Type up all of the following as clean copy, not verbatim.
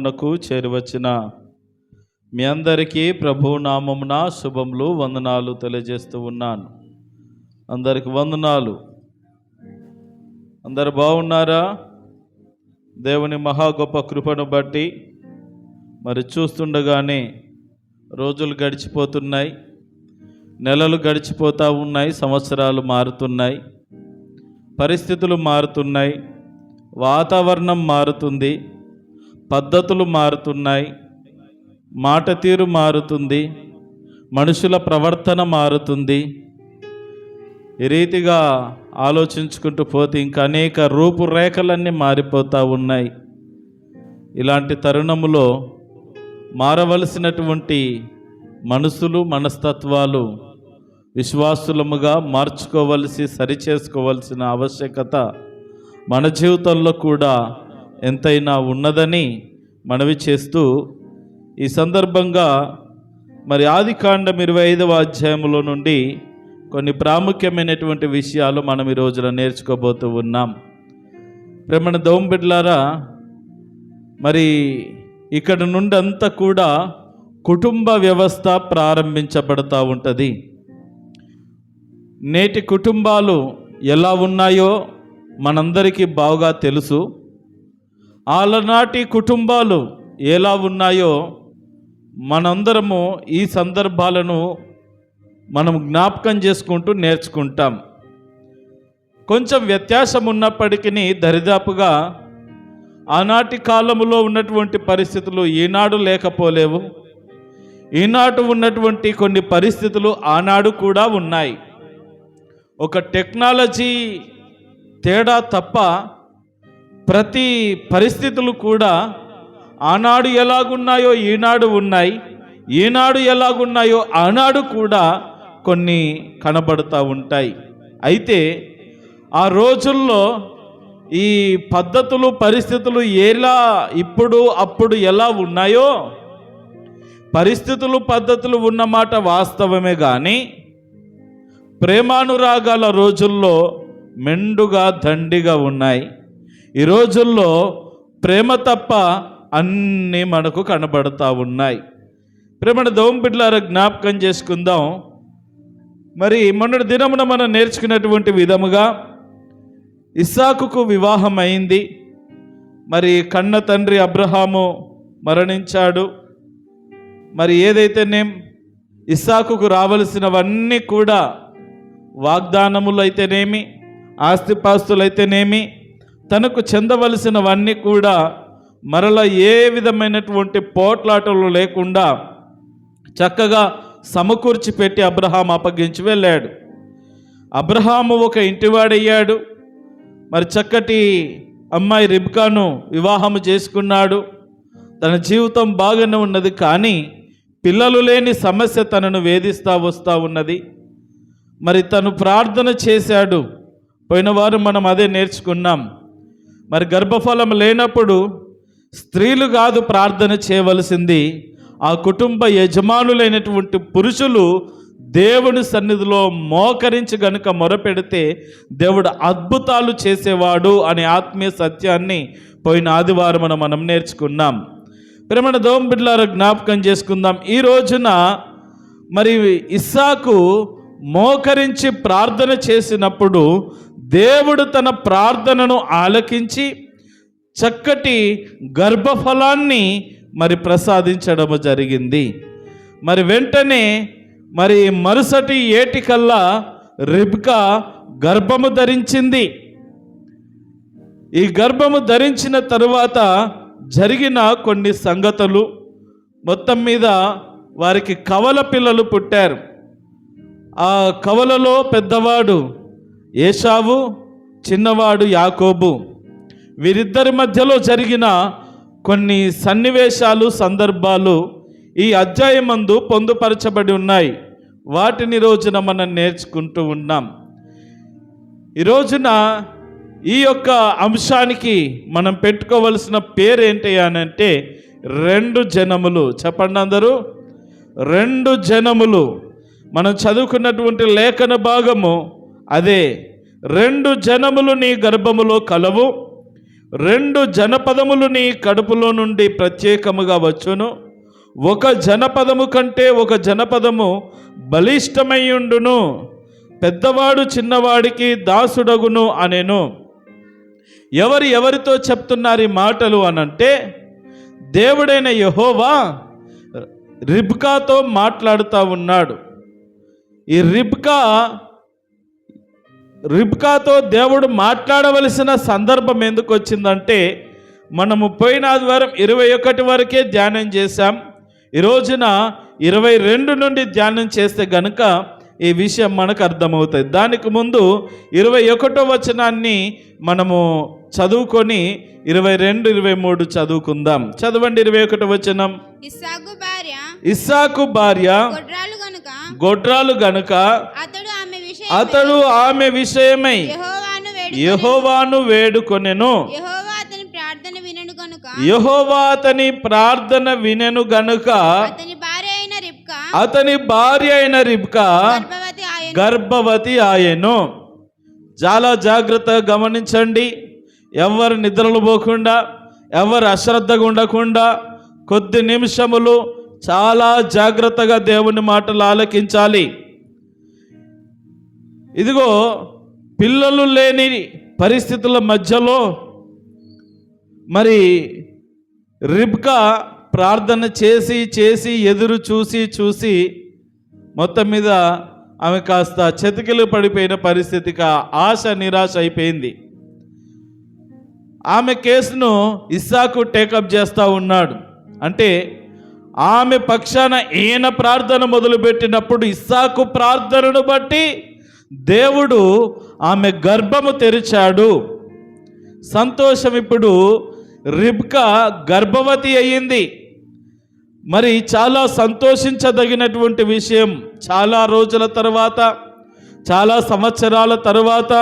నాకు చేరివచ్చిన మీ అందరికీ ప్రభువు నామమున శుభములు వందనాలు తెలియజేస్తూ ఉన్నాను. అందరికి వందనాలు. అందరు బాగున్నారా? దేవుని మహా గొప్ప కృపను బట్టి మరి చూస్తుండగానే రోజులు గడిచిపోతున్నాయి, నెలలు గడిచిపోతూ ఉన్నాయి, సంవత్సరాలు మారుతున్నాయి, పరిస్థితులు మారుతున్నాయి, వాతావరణం మారుతుంది, పద్ధతులు మారుతున్నాయి, మాట తీరు మారుతుంది, మనుషుల ప్రవర్తన మారుతుంది. ఈ రీతిగా ఆలోచించుకుంటూ పోతే ఇంకా అనేక రూపురేఖలన్నీ మారిపోతూ ఉన్నాయి. ఇలాంటి తరుణములో మారవలసినటువంటి మనసులు, మనస్తత్వాలు విశ్వాసులముగా మార్చుకోవలసి, సరిచేసుకోవలసిన ఆవశ్యకత మన జీవితంలో కూడా ఎంతైనా ఉన్నదని మనవి చేస్తూ, ఈ సందర్భంగా మరి ఆదికాండం 25వ అధ్యాయంలో నుండి కొన్ని ప్రాముఖ్యమైనటువంటి విషయాలు మనం ఈ రోజున నేర్చుకోబోతూ ఉన్నాం. ప్రేమణ దేవుని బిడ్డలారా, మరి ఇక్కడ నుండి అంతా కూడా కుటుంబ వ్యవస్థ ప్రారంభించబడుతూ ఉంటుంది. నేటి కుటుంబాలు ఎలా ఉన్నాయో మనందరికీ బాగా తెలుసు. ఆలనాటి కుటుంబాలు ఎలా ఉన్నాయో మనందరము ఈ సందర్భాలను మనం జ్ఞాపకం చేసుకుంటూ నేర్చుకుంటాం. కొంచెం వ్యత్యాసం ఉన్నప్పటికీ దరిదాపుగా ఆనాటి కాలంలో ఉన్నటువంటి పరిస్థితులు ఈనాడు లేకపోలేవు. ఈనాడు ఉన్నటువంటి కొన్ని పరిస్థితులు ఆనాడు కూడా ఉన్నాయి. ఒక టెక్నాలజీ తేడా తప్ప ప్రతి పరిస్థితులు కూడా ఆనాడు ఎలాగున్నాయో ఈనాడు ఉన్నాయి, ఈనాడు ఎలాగున్నాయో ఆనాడు కూడా కొన్ని కనబడుతూ ఉంటాయి. అయితే ఆ రోజుల్లో ఈ పద్ధతులు, పరిస్థితులు ఎలా ఇప్పుడు అప్పుడు ఎలా ఉన్నాయో, పరిస్థితులు పద్ధతులు ఉన్నమాట వాస్తవమే, కానీ ప్రేమానురాగాల రోజుల్లో మెండుగా దండిగా ఉన్నాయి. ఈ రోజుల్లో ప్రేమ తప్ప అన్నీ మనకు కనబడుతూ ఉన్నాయి. ప్రేమను దేవుని బిడ్డలారా జ్ఞాపకం చేసుకుందాం. మరి మొన్నటి దినమున మనం నేర్చుకున్నటువంటి విధముగా ఇస్సాకుకు వివాహం అయింది. మరి కన్న తండ్రి అబ్రహాము మరణించాడు. మరి ఏదైతేనేం ఇస్సాకుకు రావలసినవన్నీ కూడా వాగ్దానములు అయితేనేమి, ఆస్తిపాస్తులైతేనేమి, తనకు చెందవలసినవన్నీ కూడా మరల ఏ విధమైనటువంటి పోట్లాటలు లేకుండా చక్కగా సమకూర్చి పెట్టి అబ్రహాం అప్పగించి వెళ్ళాడు. అబ్రహాము ఒక ఇంటివాడయ్యాడు. మరి చక్కటి అమ్మాయి రిబ్కాను వివాహము చేసుకున్నాడు. తన జీవితం బాగానే ఉన్నది, కానీ పిల్లలు లేని సమస్య తనను వేధిస్తూ వస్తూ ఉన్నది. మరి తను ప్రార్థన చేశాడు. పోయిన వారం మనం అదే నేర్చుకున్నాం. మరి గర్భఫలం లేనప్పుడు స్త్రీలు కాదు ప్రార్థన చేయవలసింది, ఆ కుటుంబ యజమానులైనటువంటి పురుషులు దేవుని సన్నిధిలో మోకరించి గనుక మొరపెడితే దేవుడు అద్భుతాలు చేసేవాడు అనే ఆత్మీయ సత్యాన్ని పోయిన ఆదివారం మనం నేర్చుకున్నాం. ప్రేమణ దేవుని బిడ్డలారా జ్ఞాపకం చేసుకుందాం. ఈ రోజున మరి ఇస్సాకు మోకరించి ప్రార్థన చేసినప్పుడు దేవుడు తన ప్రార్థనను ఆలకించి చక్కటి గర్భఫలాన్ని మరి ప్రసాదించడము జరిగింది. మరి వెంటనే మరి మరుసటి ఏటికల్లా రిబ్కా గర్భము ధరించింది. ఈ గర్భము ధరించిన తరువాత జరిగిన కొన్ని సంగతులు, మొత్తం మీద వారికి కవల పిల్లలు పుట్టారు. ఆ కవలలో పెద్దవాడు ఏశావు, చిన్నవాడు యాకోబు. వీరిద్దరి మధ్యలో జరిగిన కొన్ని సన్నివేశాలు, సందర్భాలు ఈ అధ్యాయమందు పొందుపరచబడి ఉన్నాయి. వాటిని రోజున మనం నేర్చుకుంటూ ఉన్నాం. ఈ రోజున ఈ యొక్క అంశానికి మనం పెట్టుకోవలసిన పేరు ఏంటి అనంటే 2 జనములు. చెప్పండి అందరూ, 2 జనములు. మనం చదువుకున్నటువంటి లేఖన భాగము అదే. 2 జనములు నీ గర్భములో కలవు, 2 జనపదములు నీ కడుపులో నుండి ప్రత్యేకముగా వచ్చును. ఒక జనపదము కంటే ఒక జనపదము బలిష్టమయ్యుండును. పెద్దవాడు చిన్నవాడికి దాసుడగును అనెను. ఎవరితో చెప్తున్నారు ఈ మాటలు అనంటే, దేవుడైన యెహోవా రిబ్కాతో మాట్లాడుతూ ఉన్నాడు. ఈ రిబ్కాతో దేవుడు మాట్లాడవలసిన సందర్భం ఎందుకు వచ్చిందంటే, మనము పోయిన ఆదివారం 21 వరకే ధ్యానం చేశాం. ఈ రోజున 22 నుండి ధ్యానం చేస్తే గనుక ఈ విషయం మనకు అర్థమవుతుంది. దానికి ముందు 21వ వచనాన్ని మనము చదువుకొని 22, 23 చదువుకుందాం. చదవండి. 21వ వచనం. ఇస్సాకు భార్య గొడ్రాలు గనుక అతడు ఆమె విషయమై యెహోవాను వేడుకొనెను. యెహోవా అతని ప్రార్థన వినెను గనుక అతని భార్య అయిన రిబ్కా గర్భవతి ఆయెను. చాలా జాగ్రత్తగా గమనించండి. ఎవరు నిద్రలు పోకుండా, ఎవరు అశ్రద్ధగా ఉండకుండా కొద్ది నిమిషములు చాలా జాగ్రత్తగా దేవుని మాటలు ఆలకించాలి. ఇదిగో, పిల్లలు లేని పరిస్థితుల మధ్యలో మరి రిబ్కా ప్రార్థన చేసి ఎదురు చూసి మొత్తం మీద ఆమె కాస్త చతికిలు పడిపోయిన పరిస్థితికి ఆశ నిరాశ అయిపోయింది. ఆమె కేసును ఇస్సాకు టేకప్ చేస్తూ ఉన్నాడు. అంటే ఆమె పక్షాన ఈయన ప్రార్థన మొదలుపెట్టినప్పుడు ఇస్సాకు ప్రార్థనను బట్టి దేవుడు ఆమె గర్భము తెరిచాడు. సంతోషం. ఇప్పుడు రిబ్కా గర్భవతి అయ్యింది. మరి చాలా సంతోషించదగినటువంటి విషయం. చాలా రోజుల తర్వాత, చాలా సంవత్సరాల తర్వాత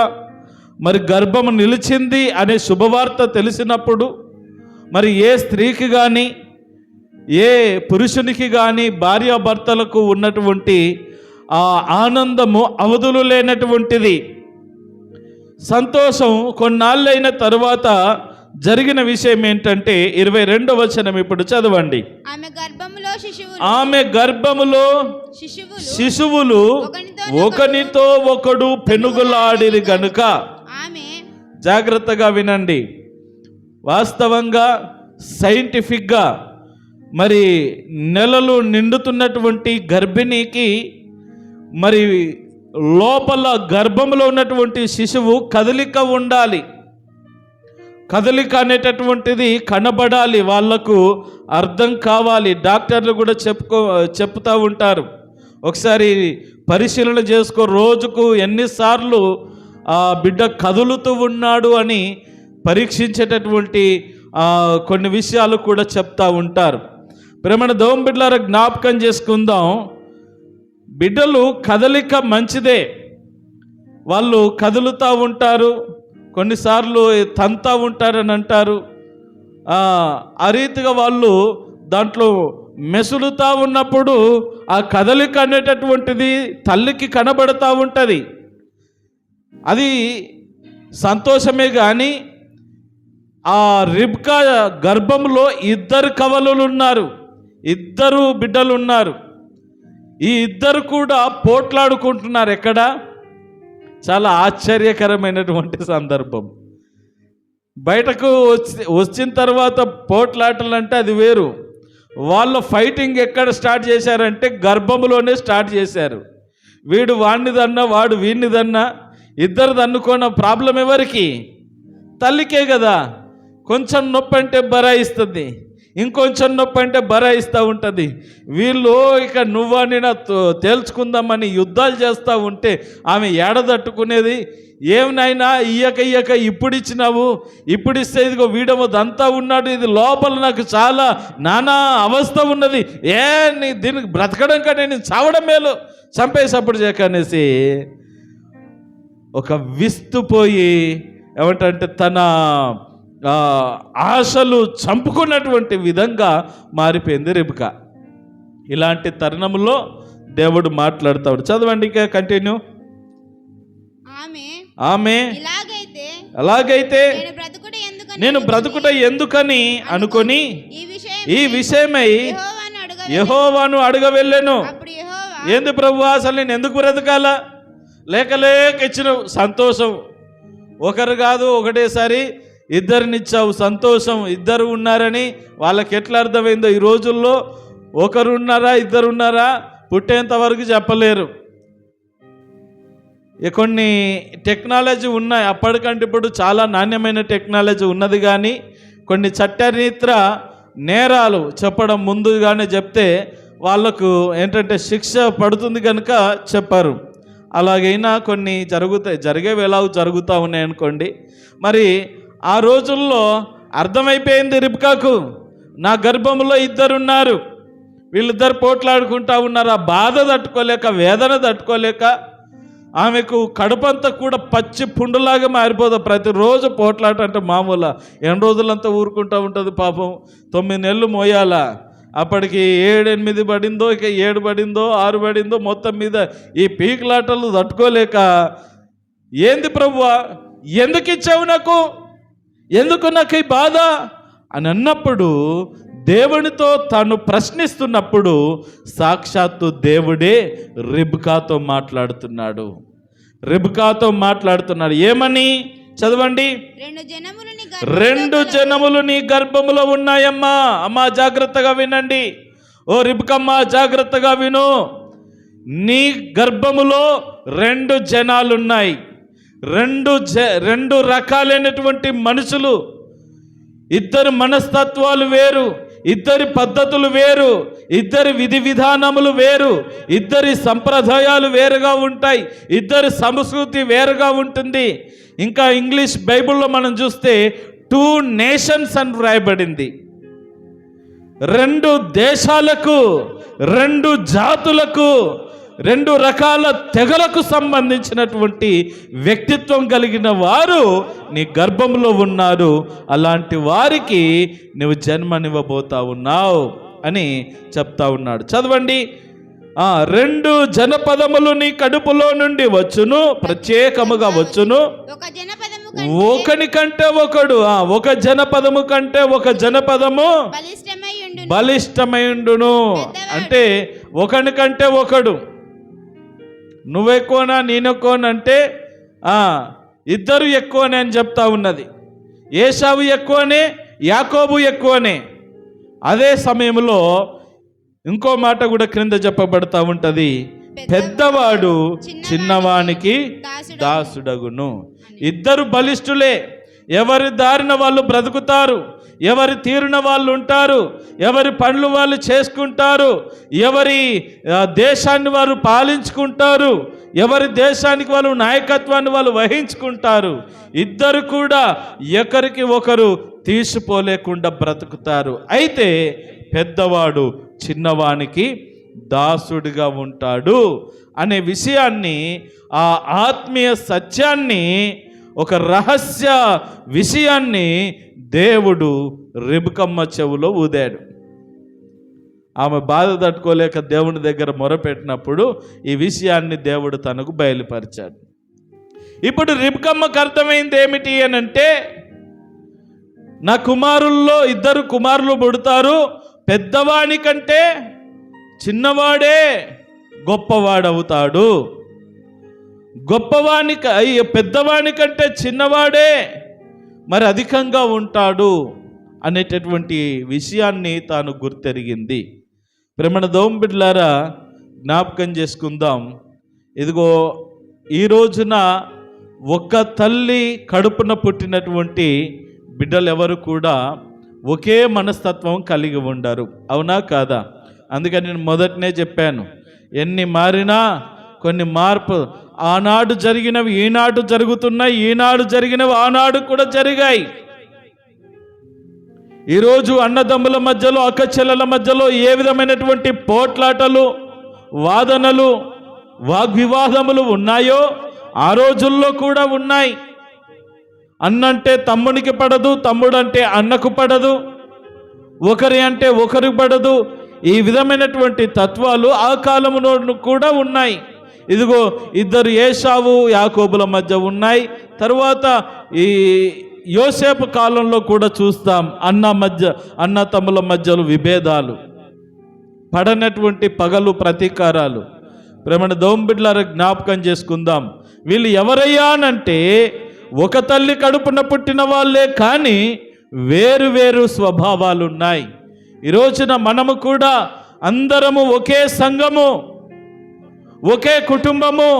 మరి గర్భము నిలిచింది అనే శుభవార్త తెలిసినప్పుడు మరి ఏ స్త్రీకి కానీ ఏ పురుషునికి కానీ భార్యాభర్తలకు ఉన్నటువంటి ఆ ఆనందము అవధులు లేనటువంటిది. సంతోషం కొన్నాళ్ళైన తరువాత జరిగిన విషయం ఏంటంటే 22వ వచనం ఇప్పుడు చదవండి. ఆమె గర్భములో శిశువులు ఒకనితో ఒకడు పెనుగులాడిరి గనుక. జాగ్రత్తగా వినండి. వాస్తవంగా సైంటిఫిక్గా మరి నెలలు నిండుతున్నటువంటి గర్భిణికి మరి లోపల గర్భంలో ఉన్నటువంటి శిశువు కదలిక ఉండాలి. కదలిక అనేటటువంటిది కనబడాలి, వాళ్లకు అర్థం కావాలి. డాక్టర్లు కూడా చెప్తూ ఉంటారు. ఒకసారి పరిశీలన చేసుకో, రోజుకు ఎన్నిసార్లు ఆ బిడ్డ కదులుతూ ఉన్నాడు అని పరీక్షించేటటువంటి కొన్ని విషయాలు కూడా చెప్తూ ఉంటారు. ప్రేమణ దేవుని బిడ్డలారా, జ్ఞాపకం చేసుకుందాం. బిడ్డలు కదలిక మంచిదే. వాళ్ళు కదులుతూ ఉంటారు, కొన్నిసార్లు తంతా ఉంటారని అంటారు. ఆ రీతిగా వాళ్ళు దాంట్లో మెసులుతూ ఉన్నప్పుడు ఆ కదలిక అనేటటువంటిది తల్లికి కనబడుతూ ఉంటుంది. అది సంతోషమే. కానీ ఆ రిబ్కా గర్భంలో 2 కవలులు ఉన్నారు, 2 బిడ్డలు ఉన్నారు. ఈ 2 కూడా పోట్లాడుకుంటున్నారు. ఎక్కడ? చాలా ఆశ్చర్యకరమైనటువంటి సందర్భం. బయటకు వచ్చిన తర్వాత పోట్లాటలు అంటే అది వేరు. వాళ్ళ ఫైటింగ్ ఎక్కడ స్టార్ట్ చేశారంటే గర్భంలోనే స్టార్ట్ చేశారు. వీడు వాడినిదన్నా, వాడు వీడినిదన్నా, 2 దన్నుకున్న ప్రాబ్లం ఎవరికి? తల్లికే కదా. కొంచెం నొప్పి అంటే బరాయిస్తుంది, ఇంకొంచెం నొప్పి అంటే బరాయిస్తూ ఉంటుంది. వీళ్ళు ఇక నువ్వని తేల్చుకుందామని యుద్ధాలు చేస్తూ ఉంటే ఆమె ఏడదట్టుకునేది. ఏమినైనా ఇయ్యక ఇప్పుడు ఇచ్చినావు, ఇప్పుడు ఇస్తే ఇదిగో వీడమదంతా ఉన్నాడు, ఇది లోపల నాకు చాలా నానా అవస్థ ఉన్నది, దీనికి బ్రతకడం కంటే నేను చావడం మేలు, చంపేసప్పుడు చేయకనేసి ఒక విస్తుపోయి ఏమంటే తన ఆశలు చంపుకున్నటువంటి విధంగా మారిపోయింది రిబ్కా. ఇలాంటి తరుణంలో దేవుడు మాట్లాడతాడు. చదవండి, ఇంకా కంటిన్యూ. ఆమె అలాగైతే నేను బ్రతుకుట ఎందుకని అనుకొని ఈ విషయమై యెహోవాను అడగ వెళ్ళాను. ఏంది ప్రభువా, అసలు నేను ఎందుకు బ్రతకాలా? లేక ఇచ్చిన సంతోషం. ఒకరు కాదు, ఒకటేసారి ఇద్దరినిచ్చావు సంతోషం. ఇద్దరు ఉన్నారని వాళ్ళకి ఎట్లా అర్థమైందో ఈ రోజుల్లో, ఒకరు ఉన్నారా ఇద్దరు ఉన్నారా పుట్టేంత వరకు చెప్పలేరు. కొన్ని టెక్నాలజీ ఉన్నాయి, అప్పటికంటే ఇప్పుడు చాలా నాణ్యమైన టెక్నాలజీ ఉన్నది. కానీ కొన్ని చట్టరీత్ర నేరాలు చెప్పడం ముందుగానే చెప్తే వాళ్ళకు ఏంటంటే శిక్ష పడుతుంది కనుక చెప్పారు. అలాగైనా కొన్ని జరిగేవి ఎలాగో జరుగుతూ ఉన్నాయి అనుకోండి. మరి ఆ రోజుల్లో అర్థమైపోయింది రిబ్కాకు, నా గర్భంలో ఇద్దరున్నారు, వీళ్ళిద్దరు పోట్లాడుకుంటా ఉన్నారు. ఆ బాధ తట్టుకోలేక, వేదన తట్టుకోలేక ఆమెకు కడుపంతా కూడా పచ్చి పుండులాగా మారిపోదు. ప్రతిరోజు పోట్లాట అంటే మామూలు, ఎన్ని రోజులంతా ఊరుకుంటూ ఉంటుంది పాపం. 9 నెలలు మోయాలా, అప్పటికి 7-8 పడిందో, ఇక 7 పడిందో 6 పడిందో, మొత్తం మీద ఈ పీకులాటలు తట్టుకోలేక, ఏంది ప్రభువా ఎందుకు ఇచ్చావు నాకు, ఎందుకు నాకు ఈ బాధ అని అన్నప్పుడు, దేవునితో తాను ప్రశ్నిస్తున్నప్పుడు సాక్షాత్తు దేవుడే రిబ్కాతో మాట్లాడుతున్నాడు. ఏమని చదవండి. 2 జనములు నీ గర్భములో ఉన్నాయమ్మా. అమ్మా జాగ్రత్తగా వినండి. ఓ రిబ్కమ్మ జాగ్రత్తగా విను. నీ గర్భములో 2 జనాలున్నాయి. 2 రకాలైనటువంటి మనుషులు. ఇద్దరు మనస్తత్వాలు వేరు, ఇద్దరి పద్ధతులు వేరు, ఇద్దరి విధి విధానములు వేరు, ఇద్దరి సంప్రదాయాలు వేరుగా ఉంటాయి, ఇద్దరి సంస్కృతి వేరుగా ఉంటుంది. ఇంకా ఇంగ్లీష్ బైబిల్లో మనం చూస్తే 2 నేషన్స్ అని వ్రాయబడింది. 2 దేశాలకు, 2 జాతులకు, 2 రకాల తెగలకు సంబంధించినటువంటి వ్యక్తిత్వం కలిగిన వారు నీ గర్భంలో ఉన్నారు. అలాంటి వారికి నువ్వు జన్మనివ్వబోతా ఉన్నావు అని చెప్తా ఉన్నాడు. చదవండి. 2 జనపదములు నీ కడుపులో నుండి వచ్చును, ప్రత్యేకముగా వచ్చును. ఒకని కంటే ఒకడు, ఒక జనపదము కంటే ఒక జనపదము బలిష్టమైండును. అంటే ఒకని కంటే ఒకడు, నువ్వెక్కువనా నేనెక్కువనంటే ఇద్దరు ఎక్కువనే అని చెప్తా ఉన్నది. ఏశావు ఎక్కువనే, యాకోబు ఎక్కువనే. అదే సమయంలో ఇంకో మాట కూడా క్రింద చెప్పబడతా ఉంటుంది, పెద్దవాడు చిన్నవానికి దాసుడగును. ఇద్దరు బలిష్ఠులే, ఎవరి దారిన వాళ్ళు బ్రతుకుతారు, ఎవరి తీరున వాళ్ళు ఉంటారు, ఎవరి పనులు వాళ్ళు చేసుకుంటారు, ఎవరి దేశాన్ని వారు పాలించుకుంటారు, ఎవరి దేశానికి వాళ్ళు నాయకత్వాన్ని వాళ్ళు వహించుకుంటారు. ఇద్దరు కూడా ఒకరికి ఒకరు తీసిపోలేకుండా బ్రతుకుతారు. అయితే పెద్దవాడు చిన్నవానికి దాసుడిగా ఉంటాడు అనే విషయాన్ని, ఆ ఆత్మీయ సత్యాన్ని, ఒక రహస్య విషయాన్ని దేవుడు రిబ్కమ్మ చెవులో ఊదాడు. ఆమె బాధ తట్టుకోలేక దేవుని దగ్గర మొరపెట్టినప్పుడు ఈ విషయాన్ని దేవుడు తనకు బయలుపరిచాడు. ఇప్పుడు రిబ్కమ్మకు అర్థమైంది ఏమిటి అని అంటే, నా కుమారుల్లో 2 కుమారులు పుడతారు, పెద్దవాని కంటే చిన్నవాడే గొప్పవాడవుతాడు, పెద్దవాని కంటే చిన్నవాడే మరి అధికంగా ఉంటాడు అనేటటువంటి విషయాన్ని తాను గుర్తెరిగింది. ప్రేమణ దోమ బిడ్డలారా, జ్ఞాపకం చేసుకుందాం. ఇదిగో ఈ రోజున ఒక తల్లి కడుపున పుట్టినటువంటి బిడ్డలు ఎవరు కూడా ఒకే మనస్తత్వం కలిగి ఉండరు. అవునా కాదా? అందుకని నేను మొదటనే చెప్పాను, ఎన్ని మారినా కొన్ని మార్పు, ఆనాడు జరిగినవి ఈనాడు జరుగుతున్నాయి, ఈనాడు జరిగినవి ఆనాడు కూడా జరిగాయి. ఈరోజు అన్నదమ్ముల మధ్యలో, అక్కచెల్లెల మధ్యలో ఏ విధమైనటువంటి పోట్లాటలు, వాదనలు, వాగ్వివాదములు ఉన్నాయో ఆ రోజుల్లో కూడా ఉన్నాయి. అన్నంటే తమ్మునికి పడదు, తమ్ముడంటే అన్నకు పడదు, ఒకరి అంటే ఒకరికి పడదు. ఈ విధమైనటువంటి తత్వాలు ఆ కాలంలో కూడా ఉన్నాయి. ఇదిగో 2 ఏశావు యాకోబుల మధ్య ఉన్నాయి. తరువాత యోసేపు కాలంలో కూడా చూస్తాం, అన్న తమ్ముల మధ్యలో విభేదాలు, పడనటువంటి పగలు ప్రతీకారాలు. ప్రేమణ దోంబిడ్లారా జ్ఞాపకం చేసుకుందాం. వీళ్ళు ఎవరయ్యా అనంటే ఒక తల్లి కడుపున పుట్టిన వాళ్ళే, కానీ వేరు వేరు స్వభావాలు ఉన్నాయి. ఈ రోజున మనము కూడా అందరము ఒకే సంఘము, ఒకే కుటుంబము,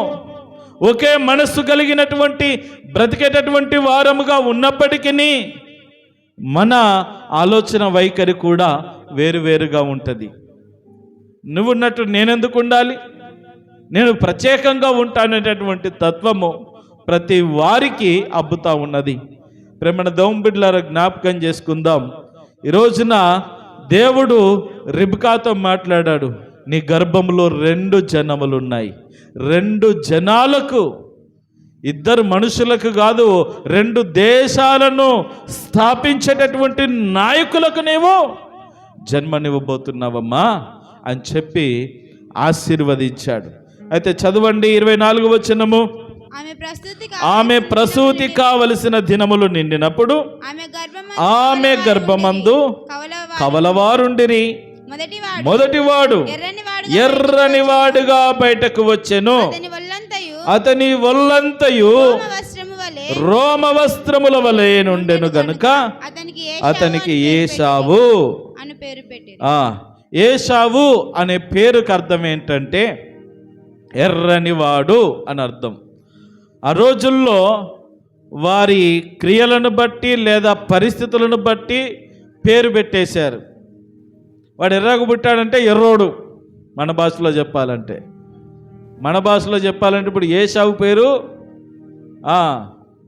ఒకే మనస్సు కలిగినటువంటి బ్రతికేటటువంటి వారముగా ఉన్నప్పటికీ మన ఆలోచన వైఖరి కూడా వేరువేరుగా ఉంటుంది. నువ్వున్నట్టు నేనెందుకు ఉండాలి, నేను ప్రత్యేకంగా ఉంటాననేటటువంటి తత్వము ప్రతి వారికి అబ్బుతా ఉన్నది. ప్రేమణ దోంబిడ్లారా జ్ఞాపకం చేసుకుందాం. ఈ రోజున దేవుడు రిబ్కాతో మాట్లాడాడు, నీ గర్భంలో 2 జనములు ఉన్నాయి. 2 జనాలకు, 2 మనుషులకు కాదు, 2 దేశాలను స్థాపించేటటువంటి నాయకులకు నీవు జన్మనివ్వబోతున్నావమ్మా అని చెప్పి ఆశీర్వదించాడు. అయితే చదవండి 24వ వచనము. ఆమె ప్రసూతి కావలసిన దినములు నిండినప్పుడు ఆమె గర్భమందు కవలవారుండిరి. మొదటివాడు ఎర్రనివాడుగా బయటకు వచ్చెను, అతని ఒళ్ళంతయు రోమ వస్త్రముల వలె నుండెను గనుక అతనికి ఏశావు అని పేరు పెట్టారు. ఏశావు అనే పేరుకు అర్థం ఏంటంటే ఎర్రనివాడు అని అర్థం. ఆ రోజుల్లో వారి క్రియలను బట్టి లేదా పరిస్థితులను బట్టి పేరు పెట్టేశారు. వాడు ఎర్రగా పుట్టాడంటే ఎర్రోడు, మన భాషలో చెప్పాలంటే ఇప్పుడు ఏశావు పేరు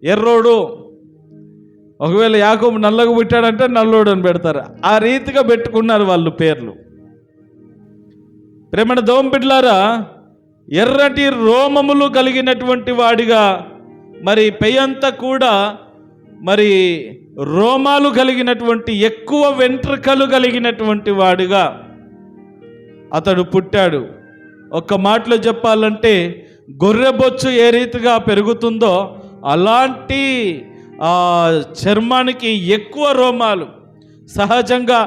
ఎర్రోడు. ఒకవేళ యాకోబు నల్లగా పుట్టాడంటే నల్లోడు అని పెడతారు. ఆ రీతిగా పెట్టుకున్నారు వాళ్ళు పేర్లు. ప్రేమణ దోంబిడ్లారా, ఎర్రటి రోమములు కలిగినటువంటి వాడిగా, మరి పెయ్యంతా కూడా మరి రోమాలు కలిగినటువంటి, ఎక్కువ వెంట్రుకలు కలిగినటువంటి వాడిగా అతడు పుట్టాడు. ఒక్క మాటలో చెప్పాలంటే గొర్రెబొచ్చు ఏ రీతిగా పెరుగుతుందో అలాంటి చర్మానికి ఎక్కువ రోమాలు. సహజంగా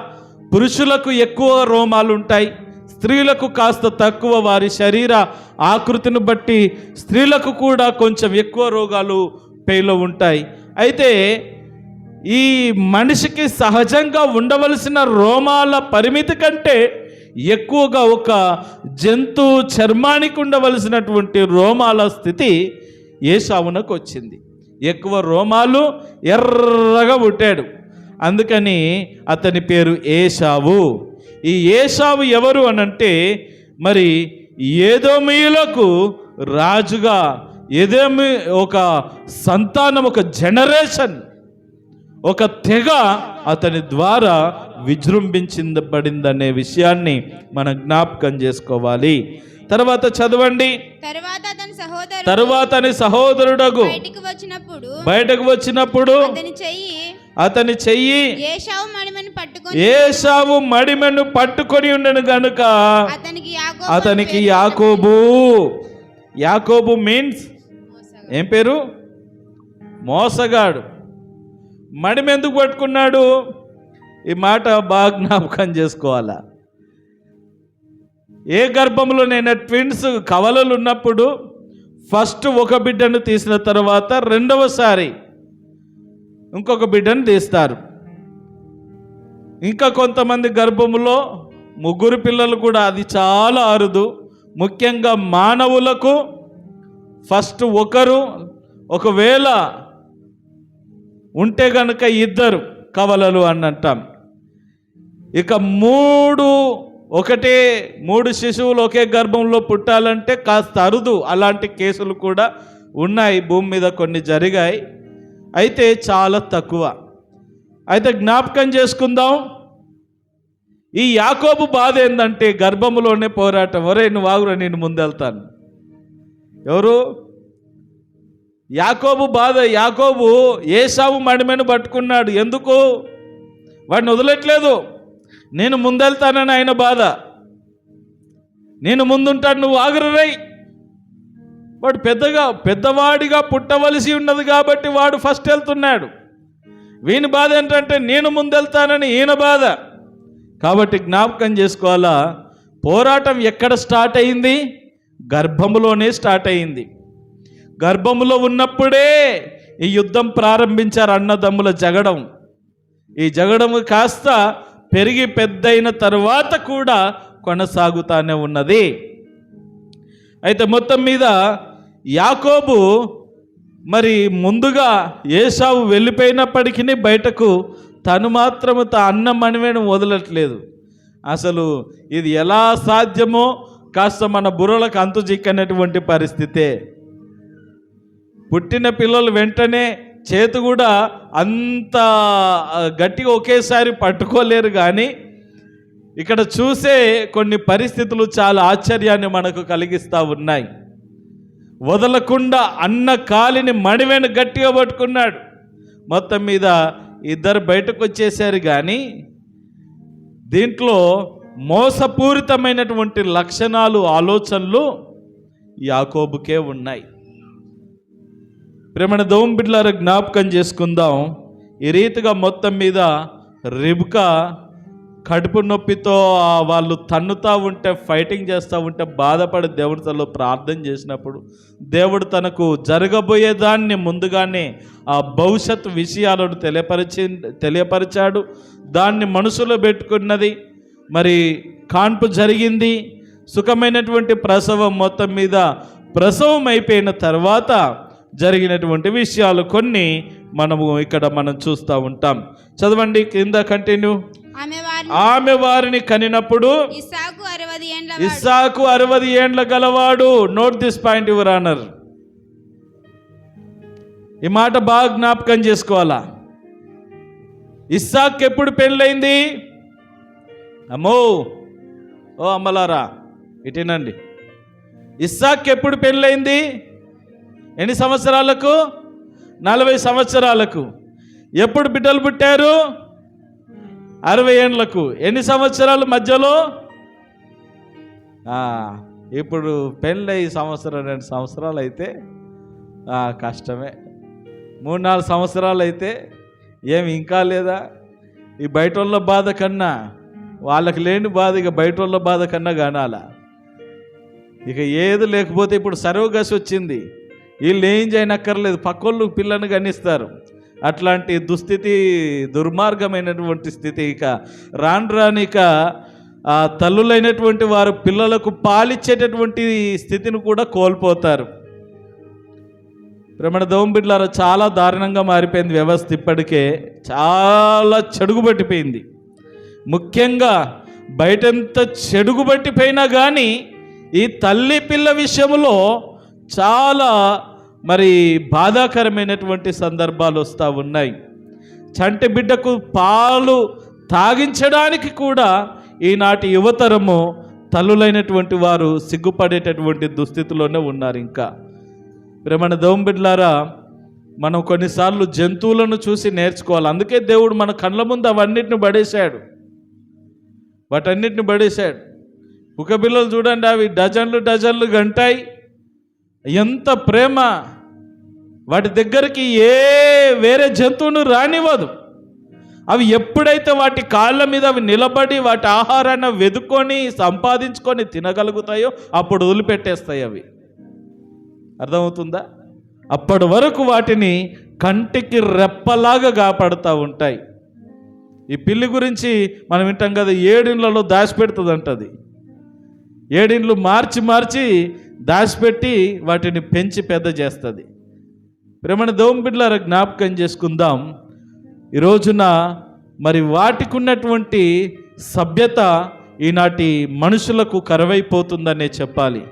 పురుషులకు ఎక్కువ రోమాలు ఉంటాయి, స్త్రీలకు కాస్త తక్కువ. వారి శరీర ఆకృతిని బట్టి స్త్రీలకు కూడా కొంచెం ఎక్కువ రోగాలు పేలో ఉంటాయి. అయితే ఈ మనిషికి సహజంగా ఉండవలసిన రోమాల పరిమితి కంటే ఎక్కువగా ఒక జంతువు చర్మానికి ఉండవలసినటువంటి రోమాల స్థితి ఏశావునకు వచ్చింది. ఎక్కువ రోమాలు, ఎర్రగా పుట్టాడు. అందుకని అతని పేరు ఏశావు. ఈ ఏశావు ఎవరు అనంటే మరి ఏదోమీయులకు రాజుగా, ఏదోమి ఒక సంతానం, ఒక జనరేషన్, ఒక తెగ అతని ద్వారా విజృంభించబడిందనే విషయాన్ని మనం జ్ఞాపకం చేసుకోవాలి. తర్వాత చదవండి. తరువాత అతని సహోదరుడు బయటకు వచ్చినప్పుడు అతని చెయ్యి ఏశావు మడిమెను పట్టుకొని ఉండను గనుక అతనికి యాకోబు మీన్స్ ఏం పేరు? మోసగాడు. మడిమెందుకు పట్టుకున్నాడు? ఈ మాట బాగా జ్ఞాపకం చేసుకోవాలా. ఏ గర్భంలోనైనా ట్విన్స్ కవలలు ఉన్నప్పుడు ఫస్ట్ ఒక బిడ్డను తీసిన తర్వాత రెండవసారి ఇంకొక బిడ్డను తీస్తారు. ఇంకా కొంతమంది గర్భములో 3 పిల్లలు కూడా, అది చాలా అరుదు. ముఖ్యంగా మానవులకు ఫస్ట్ ఒకరు, ఒకవేళ ఉంటే గనుక 2 కవలలు అని అంటాం. ఇక 3 శిశువులు ఒకే గర్భంలో పుట్టాలంటే కాస్త అరుదు. అలాంటి కేసులు కూడా ఉన్నాయి, భూమి మీద కొన్ని జరిగాయి. అయితే చాలా తక్కువ. అయితే జ్ఞాపకం చేసుకుందాం, ఈ యాకోబు బాధ ఏంటంటే గర్భములోనే పోరాటం. ఒరే నువ్వు ఆగురా, నేను ముందెళ్తాను. ఎవరు? యాకోబు బాధ. యాకోబు ఏశావు మడిమెను పట్టుకున్నాడు. ఎందుకు? వాడిని వదలట్లేదు. నేను ముందెళ్తానని ఆయన బాధ. నేను ముందుంటాను, నువ్వు ఆగురై. వాడు పెద్దవాడిగా పుట్టవలసి ఉన్నది కాబట్టి వాడు ఫస్ట్ వెళ్తున్నాడు. వీని బాధ ఏంటంటే నేను ముందెళ్తానని ఈయన బాధ. కాబట్టి జ్ఞాపకం చేసుకోవాలా, పోరాటం ఎక్కడ స్టార్ట్ అయింది? గర్భములోనే స్టార్ట్ అయింది. గర్భములో ఉన్నప్పుడే ఈ యుద్ధం ప్రారంభించారు, అన్నదమ్ముల జగడం. ఈ జగడము కాస్త పెరిగి పెద్దయిన తరువాత కూడా కొనసాగుతానే ఉన్నది. అయితే మొత్తం మీద యాకోబు మరి ముందుగా ఏశావు వెళ్ళిపోయినప్పటికీ బయటకు తను మాత్రము అన్నం అనివేయడం వదలట్లేదు. అసలు ఇది ఎలా సాధ్యమో కాస్త మన బుర్రలకు అంతు చిక్కనటువంటి పరిస్థితే. పుట్టిన పిల్లలు వెంటనే చేతి కూడా అంత గట్టిగా ఒకేసారి పట్టుకోలేరు. కానీ ఇక్కడ చూసే కొన్ని పరిస్థితులు చాలా ఆశ్చర్యాన్ని మనకు కలిగిస్తూ ఉన్నాయి. వదలకుండా అన్న కాలిని మడివెను గట్టిగా పట్టుకున్నాడు. మొత్తం మీద ఇద్దరు బయటకు వచ్చేసారు. కానీ దీంట్లో మోసపూరితమైనటువంటి లక్షణాలు, ఆలోచనలు యాకోబుకే ఉన్నాయి. ప్రేమణ దేవుని బిడ్డలారా, జ్ఞాపకం చేసుకుందాం. ఈ రీతిగా మొత్తం మీద రిబ్కా కడుపు నొప్పితో వాళ్ళు తన్నుతూ ఉంటే, ఫైటింగ్ చేస్తూ ఉంటే బాధపడి దేవుడి తనలో ప్రార్థన చేసినప్పుడు దేవుడు తనకు జరగబోయేదాన్ని ముందుగానే ఆ భవిష్యత్ విషయాలను తెలియపరిచాడు. దాన్ని మనసులో పెట్టుకున్నది. మరి కాన్పు జరిగింది, సుఖమైనటువంటి ప్రసవం. మొత్తం మీద ప్రసవం అయిపోయిన తర్వాత జరిగినటువంటి విషయాలు కొన్ని మనం చూస్తూ ఉంటాం. చదవండి కింద, కంటిన్యూ. ఆమె వారిని కనినప్పుడు ఇస్సాకు 60 ఏండ్ల గలవాడు. Note this point your honour. ఈ మాట బాగా జ్ఞాపకం చేసుకోవాలా. ఇస్సాకు ఎప్పుడు పెళ్ళైంది? అమ్మో, ఓ అమ్మలారా ఇటేనండి. ఇస్సాకు ఎప్పుడు పెళ్ళైంది? ఎన్ని సంవత్సరాలకు? 40 సంవత్సరాలకు. ఎప్పుడు బిడ్డలు పుట్టారు? 60 ఏండ్లకు. ఎన్ని సంవత్సరాలు మధ్యలో? ఇప్పుడు పెళ్ళై 1-2 సంవత్సరాలు అయితే కష్టమే. 3-4 సంవత్సరాలు అయితే ఏమి ఇంకా లేదా? ఈ బయట వాళ్ళ బాధ కన్నా, వాళ్ళకి లేని బాధ ఇక బయట వాళ్ళ బాధ కన్నా కానాలా. ఇక ఏది లేకపోతే ఇప్పుడు సర్వగసి వచ్చింది, వీళ్ళు ఏం చేయనక్కర్లేదు, పక్కోళ్ళు పిల్లని గణిస్తారు. అట్లాంటి దుస్థితి, దుర్మార్గమైనటువంటి స్థితి. ఇక రానిక తల్లులైనటువంటి వారు పిల్లలకు పాలిచ్చేటటువంటి స్థితిని కూడా కోల్పోతారు. ప్రేమణ దేవుని బిడ్డలారా, చాలా దారుణంగా మారిపోయింది వ్యవస్థ. ఇప్పటికే చాలా చెడుగుబట్టిపోయింది. ముఖ్యంగా బయటంత చెడుగుబట్టిపోయినా కానీ ఈ తల్లి పిల్ల విషయంలో చాలా మరి బాధాకరమైనటువంటి సందర్భాలు వస్తూ ఉన్నాయి. చంటి బిడ్డకు పాలు తాగించడానికి కూడా ఈనాటి యువతరము తల్లులైనటువంటి వారు సిగ్గుపడేటటువంటి దుస్థితిలోనే ఉన్నారు. ఇంకా ప్రేమణ దేవుని బిడ్డలారా, మనం కొన్నిసార్లు జంతువులను చూసి నేర్చుకోవాలి. అందుకే దేవుడు మన కళ్ళ ముందు అవన్నిటిని పడేశాడు, వాటన్నిటిని పడేశాడు. కుక్కపిల్లలు చూడండి, అవి డజన్లు గంటాయి. ఎంత ప్రేమ! వాటి దగ్గరికి వేరే జంతువును రానివ్వదు. అవి ఎప్పుడైతే వాటి కాళ్ళ మీద అవి నిలబడి వాటి ఆహారాన్ని వెదుకొని సంపాదించుకొని తినగలుగుతాయో అప్పుడు వదిలిపెట్టేస్తాయి. అవి అర్థమవుతుందా? అప్పటి వరకు వాటిని కంటికి రెప్పలాగా కాపాడుతూ ఉంటాయి. ఈ పిల్లి గురించి మనం వింటాం కదా, 7 ఇండ్లలో దాచిపెడుతుంది అంటది. 7 ఇండ్లు మార్చి దాచిపెట్టి వాటిని పెంచి పెద్ద చేస్తుంది. ప్రేమణ దేవుని బిడ్డలారా, జ్ఞాపకం చేసుకుందాం. ఈ రోజున మరి వాటికి ఉన్నటువంటి సభ్యత ఈనాటి మనుషులకు కరువైపోతుందనే చెప్పాలి.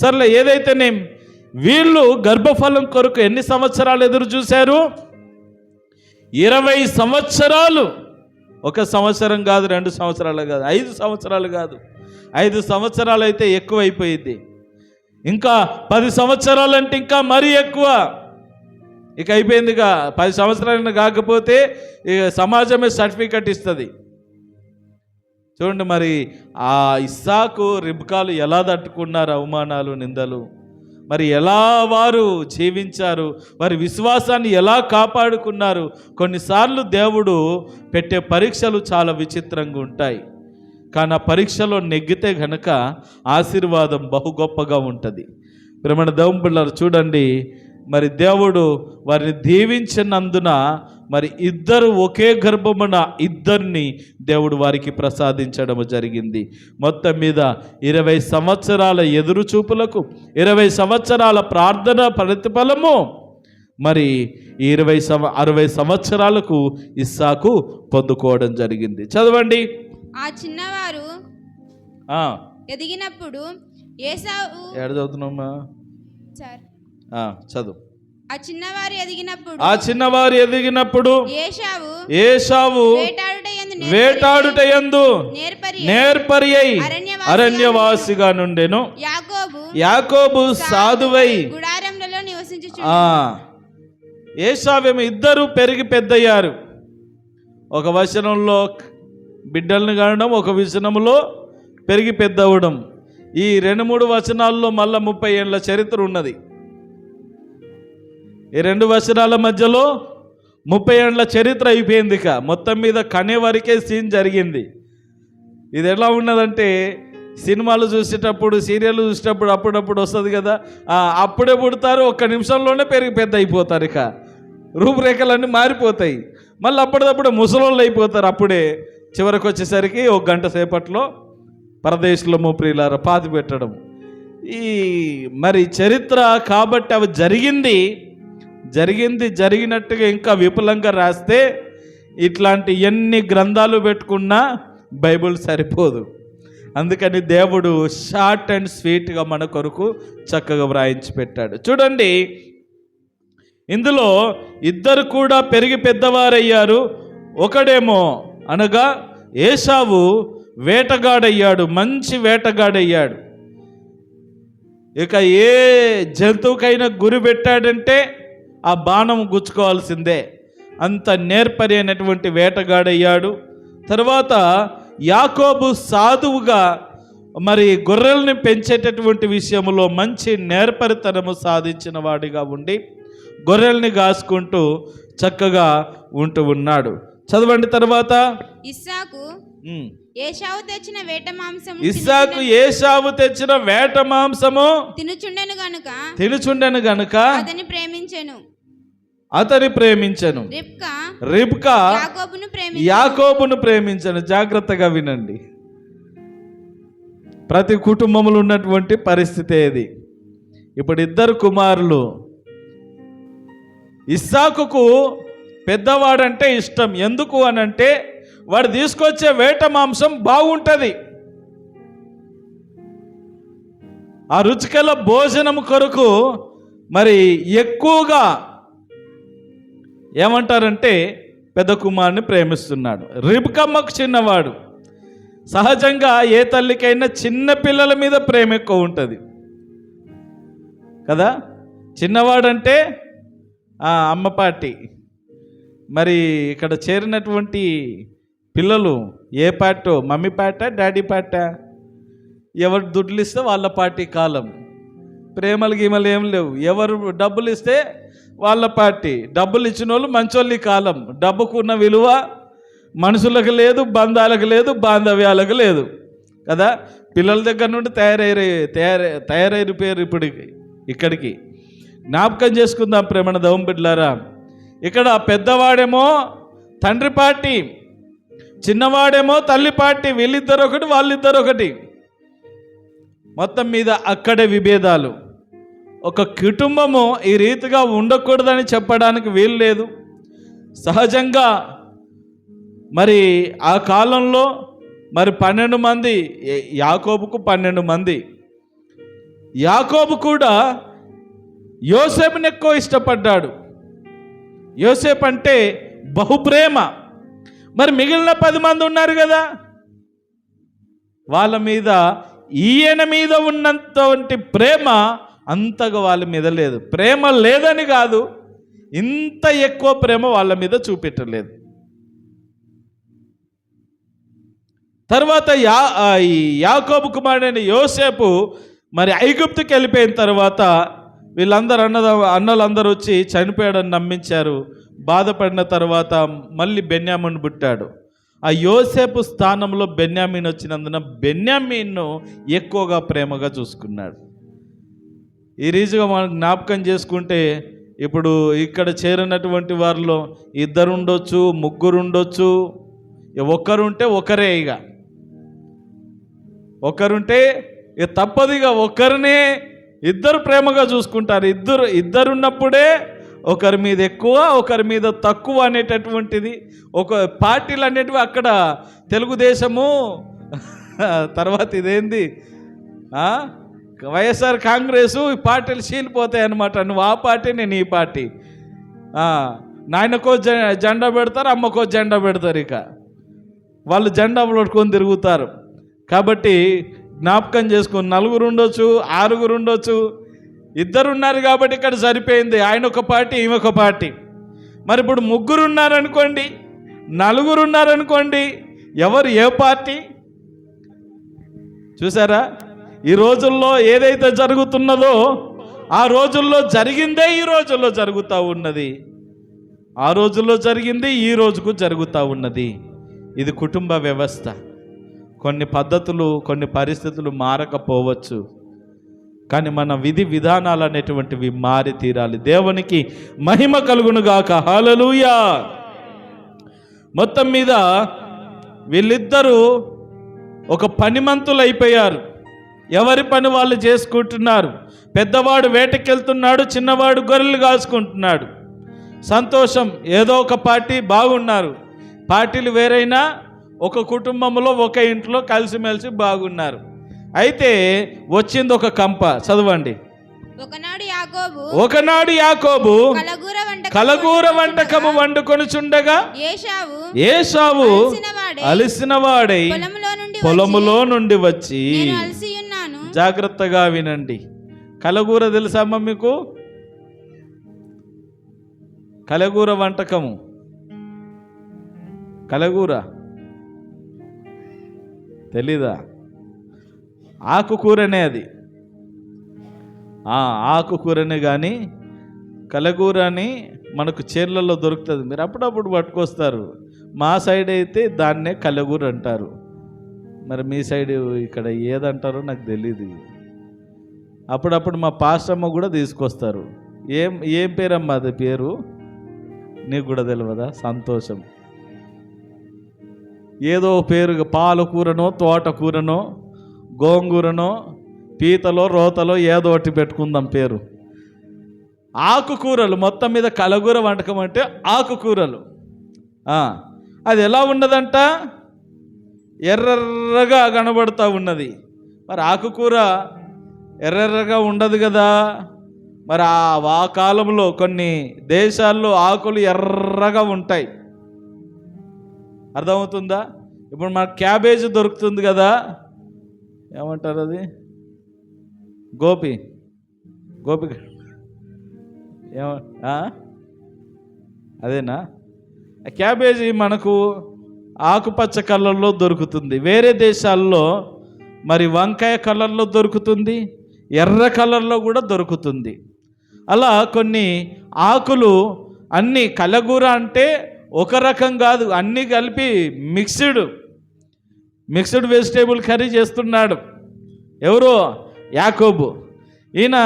సర్లే, ఏదైతేనే వీళ్ళు గర్భఫలం కొరకు ఎన్ని సంవత్సరాలు ఎదురు చూశారు? 20 సంవత్సరాలు. 1 సంవత్సరం కాదు, 2 సంవత్సరాలు కాదు, 5 సంవత్సరాలు కాదు. 5 సంవత్సరాలు అయితే ఎక్కువ అయిపోయింది. ఇంకా 10 సంవత్సరాలు అంటే ఇంకా మరీ ఎక్కువ. ఇక అయిపోయింది. ఇక 10 సంవత్సరాలు కాకపోతే ఇక సమాజమే సర్టిఫికెట్ ఇస్తుంది. చూడండి, మరి ఆ ఇస్సాకు రిబ్కాలు ఎలా తట్టుకున్నారు అవమానాలు, నిందలు. మరి ఎలా వారు జీవించారు, వారి విశ్వాసాన్ని ఎలా కాపాడుకున్నారు. కొన్నిసార్లు దేవుడు పెట్టే పరీక్షలు చాలా విచిత్రంగా ఉంటాయి, కానీ ఆ పరీక్షలో నెగ్గితే గనక ఆశీర్వాదం బహు గొప్పగా ఉంటుంది. ప్రేమణ దేవుని బిడ్డలారా, చూడండి, మరి దేవుడు వారిని దీవించినందున మరి ఇద్దరు ఒకే గర్భమున ఇద్దరిని దేవుడు వారికి ప్రసాదించడం జరిగింది. మొత్తం మీద 20 సంవత్సరాల ఎదురుచూపులకు 20 సంవత్సరాల ప్రార్థన ప్రతిఫలము మరి 60 సంవత్సరాలకు ఇస్సాకు పొందుకోవడం జరిగింది. చదవండి. ఆ చిన్నవారు ఎదిగినప్పుడు ఏశావు చదువుతున్నామా సార్ చదువు. ఆ చిన్నవారు ఎదిగినప్పుడు ఏశావు వేటాడుటయందు నేర్పరి అయి అరణ్యవాసిగా నుండెను. యాకోబు సాధువై గుడారములలో నివసించుచు. ఏశావేమో ఇద్దరు పెరిగి పెద్దయ్యారు. ఒక వచనంలో బిడ్డలను కనడం, ఒక వచనంలో పెరిగి పెద్దవడం. ఈ 2-3 వచనాల్లో మళ్ళా 30 ఏళ్ళ చరిత్ర ఉన్నది. ఈ 2 వచనాల మధ్యలో 30 ఏళ్ళ చరిత్ర అయిపోయింది. ఇక మొత్తం మీద కనే వరకే సీన్ జరిగింది. ఇది ఎలా ఉన్నదంటే, సినిమాలు చూసేటప్పుడు, సీరియల్ చూసేటప్పుడు అప్పుడప్పుడు వస్తుంది కదా, అప్పుడే పుడతారు, 1 నిమిషంలోనే పెరిగి పెద్ద అయిపోతారు. ఇక రూపురేఖలన్నీ మారిపోతాయి. మళ్ళీ అప్పటిదప్పుడు ముసలోళ్ళు అయిపోతారు. అప్పుడే చివరికి వచ్చేసరికి 1 గంట సేపట్లో పరదేశంలో ప్రియులారా పాతి పెట్టడం. ఈ మరి చరిత్ర కాబట్టి అవి జరిగినట్టుగా ఇంకా విపులంగా రాస్తే ఇట్లాంటి ఎన్ని గ్రంథాలు పెట్టుకున్నా బైబిల్ సరిపోదు. అందుకని దేవుడు షార్ట్ అండ్ స్వీట్గా మన కొరకు చక్కగా వ్రాయించి పెట్టాడు. చూడండి, ఇందులో ఇద్దరు కూడా పెరిగి పెద్దవారయ్యారు. ఒకడేమో అనగా ఏశావు వేటగాడయ్యాడు, మంచి వేటగాడయ్యాడు. ఇక ఏ జంతువుకైనా గురి పెట్టాడంటే ఆ బాణం గుచ్చుకోవాల్సిందే, అంత నేర్పరి అయినటువంటి వేటగాడయ్యాడు. తర్వాత యాకోబు సాధువుగా మరి గొర్రెల్ని పెంచేటటువంటి విషయంలో మంచి నేర్పరితనము సాధించిన వాడిగా ఉండి గొర్రెల్ని కాసుకుంటూ చక్కగా ఉంటూ ఉన్నాడు. చదవండి. తర్వాత ఇస్సాకు ఏశావు తెచ్చిన వేట మాంసము తినుచుండెను గనుక అతని ప్రేమించెను. రిబ్కా యాకోబును ప్రేమించెను. జాగ్రత్తగా వినండి, ప్రతి కుటుంబంలో ఉన్నటువంటి పరిస్థితి ఏది. ఇప్పుడు ఇద్దరు కుమారులు. ఇస్సాకుకు పెద్దవాడంటే ఇష్టం. ఎందుకు అనంటే వాడు తీసుకొచ్చే వేట మాంసం బాగుంటుంది. ఆ రుచికల భోజనం కొరకు మరి ఎక్కువగా ఏమంటారంటే పెద్ద కుమారుని ప్రేమిస్తున్నాడు. రిబ్కమ్మకు చిన్నవాడు. సహజంగా ఏ తల్లికైనా చిన్న పిల్లల మీద ప్రేమ ఎక్కువ ఉంటుంది కదా. చిన్నవాడంటే అమ్మపాటి. మరి ఇక్కడ చేరినటువంటి పిల్లలు ఏ పాటో, మమ్మీ పాట, డాడీ పాట, ఎవరు దుడ్లు ఇస్తే వాళ్ళ పార్టీ కాలం. ప్రేమలు గీమలు ఏం లేవు. ఎవరు డబ్బులు ఇస్తే వాళ్ళ పార్టీ. డబ్బులు ఇచ్చిన వాళ్ళు మంచోళ్ళి కాలం. డబ్బుకున్న విలువ మనుషులకు లేదు, బంధాలకు లేదు, బాంధవ్యాలకు లేదు కదా. పిల్లల దగ్గర నుండి తయారైపోయారు ఇప్పుడు ఇక్కడికి. జ్ఞాపకం చేసుకుందాం ప్రేమణ దేవుని బిడ్డలారా. ఇక్కడ పెద్దవాడేమో తండ్రి పార్టీ, చిన్నవాడేమో తల్లి పార్టీ. వీళ్ళిద్దరు ఒకటి, వాళ్ళిద్దరు ఒకటి. మొత్తం మీద అక్కడే విభేదాలు. ఒక కుటుంబము ఈ రీతిగా ఉండకూడదని చెప్పడానికి వీలు లేదు. సహజంగా మరి ఆ కాలంలో మరి 12 మంది, యాకోబుకు 12 మంది. యాకోబు కూడా యోసేపుని ఎక్కువ ఇష్టపడ్డాడు. యోసేపు అంటే బహుప్రేమ. మరి మిగిలిన 10 మంది ఉన్నారు కదా, వాళ్ళ మీద ఈయన మీద ఉన్నంతవంటి ప్రేమ అంతగా వాళ్ళ మీద లేదు. ప్రేమ లేదని కాదు, ఇంత ఎక్కువ ప్రేమ వాళ్ళ మీద చూపెట్టలేదు. తర్వాత యాకోబు కుమారుడైన యోసేపు మరి ఐగుప్తుకి వెళ్ళిపోయిన తర్వాత వీళ్ళందరూ అన్నలందరూ వచ్చి చనిపోయాడని నమ్మించారు. బాధపడిన తర్వాత మళ్ళీ బెన్యామీను పుట్టాడు. ఆ యోసేపు స్థానంలో బెన్యామీన్ వచ్చినందున బెన్యామీన్ను ఎక్కువగా ప్రేమగా చూసుకున్నాడు. ఈ రీతిగా మనం జ్ఞాపకం చేసుకుంటే ఇప్పుడు ఇక్కడ చేరినటువంటి వారిలో 2 ఉండొచ్చు, 3 ఉండొచ్చు, ఒక్కరుంటే ఒకరే. ఒకరుంటే ఇక తప్పదుగా ఒక్కరినే ఇద్దరు ప్రేమగా చూసుకుంటారు. ఇద్దరున్నప్పుడే ఒకరి మీద ఎక్కువ, ఒకరి మీద తక్కువ అనేటటువంటిది. ఒక పార్టీలు అనేటివి అక్కడ తెలుగుదేశము, తర్వాత ఇదేంది వైఎస్ఆర్ కాంగ్రెసు, ఈ పార్టీలు చీలిపోతాయి అన్నమాట. నువ్వు ఆ పార్టీ, నేను ఈ పార్టీ. నాయనకో జెండా పెడతారు, అమ్మకో జెండా పెడతారు. ఇక వాళ్ళు జెండా పట్టుకొని తిరుగుతారు. కాబట్టి జ్ఞాపకం చేసుకుని 4 ఉండొచ్చు, 6 ఉండొచ్చు, 2 ఉన్నారు కాబట్టి ఇక్కడ సరిపోయింది. ఆయన ఒక పార్టీ, ఈమె ఒక పార్టీ. మరి ఇప్పుడు 3 ఉన్నారనుకోండి, 4 ఉన్నారనుకోండి, ఎవరు ఏ పార్టీ? చూసారా? ఈ రోజుల్లో ఏదైతే జరుగుతున్నదో ఆ రోజుల్లో జరిగిందే ఈ రోజుల్లో జరుగుతూ ఉన్నది. ఆ రోజుల్లో జరిగింది ఈ రోజుకు జరుగుతూ ఉన్నది. ఇది కుటుంబ వ్యవస్థ. కొన్ని పద్ధతులు, కొన్ని పరిస్థితులు మారకపోవచ్చు, కానీ మన విధి విధానాలు అనేటువంటివి మారి తీరాలి. దేవునికి మహిమ కలుగునుగాక. హల్లెలూయా. మొత్తం మీద వీళ్ళిద్దరూ ఒక పనిమంతులు అయిపోయారు. ఎవరి పని వాళ్ళు చేసుకుంటున్నారు. పెద్దవాడు వేటకెళ్తున్నాడు, చిన్నవాడు గొర్రెలు కాసుకుంటున్నాడు. సంతోషం. ఏదో ఒక పార్టీ బాగున్నారు. పార్టీలు వేరైనా ఒక కుటుంబంలో ఒక ఇంట్లో కలిసిమెలిసి బాగున్నారు. అయితే వచ్చింది ఒక కంప. చదవండి. ఒకనాడు యాకోబు కలగూర వంటకము వండుకొనుచుండగా ఏశావు అలిసిన వాడై పొలములో నుండి వచ్చి, జాగ్రత్తగా వినండి. కలగూర తెలుసమ్మా మీకు? కలగూర వంటకము, కలగూర తెలీదా? ఆకుకూరనే అది. ఆకుకూరనే, కానీ కలగూర అని మనకు చీరలలో దొరుకుతుంది. మీరు అప్పుడప్పుడు పట్టుకొస్తారు. మా సైడ్ అయితే దాన్నే కలగూర అంటారు. మరి మీ సైడ్ ఇక్కడ ఏదంటారో నాకు తెలీదు. అప్పుడప్పుడు మా పాస్టమ్మ కూడా తీసుకొస్తారు. ఏం పేరమ్మా అది? పేరు నీకు కూడా తెలియదా? సంతోషం. ఏదో పేరు, పాలకూరనో, తోటకూరనో, గోంగూరనో, పీతలో, రోతలో ఏదో ఒకటి పెట్టుకుందాం పేరు. ఆకుకూరలు మొత్తం మీద కలగూర వంటకం అంటే ఆకుకూరలు. అది ఎలా ఉన్నదంట? ఎర్రగా కనబడుతూ ఉన్నది. మరి ఆకుకూర ఎర్రగా ఉండదు కదా. మరి ఆ కాలంలో కొన్ని దేశాల్లో ఆకులు ఎర్రగా ఉంటాయి. అర్థమవుతుందా? ఇప్పుడు మనకు క్యాబేజీ దొరుకుతుంది కదా, ఏమంటారు అది? గోపి అదేనా? క్యాబేజీ మనకు ఆకుపచ్చ కలర్లో దొరుకుతుంది. వేరే దేశాల్లో మరి వంకాయ కలర్లో దొరుకుతుంది, ఎర్ర కలర్లో కూడా దొరుకుతుంది. అలా కొన్ని ఆకులు అన్నీ, కలగూర అంటే ఒక రకం కాదు, అన్నీ కలిపి మిక్స్డ్ వెజిటేబుల్ కర్రీ చేస్తున్నాడు. ఎవరు? యాకోబు. ఈయన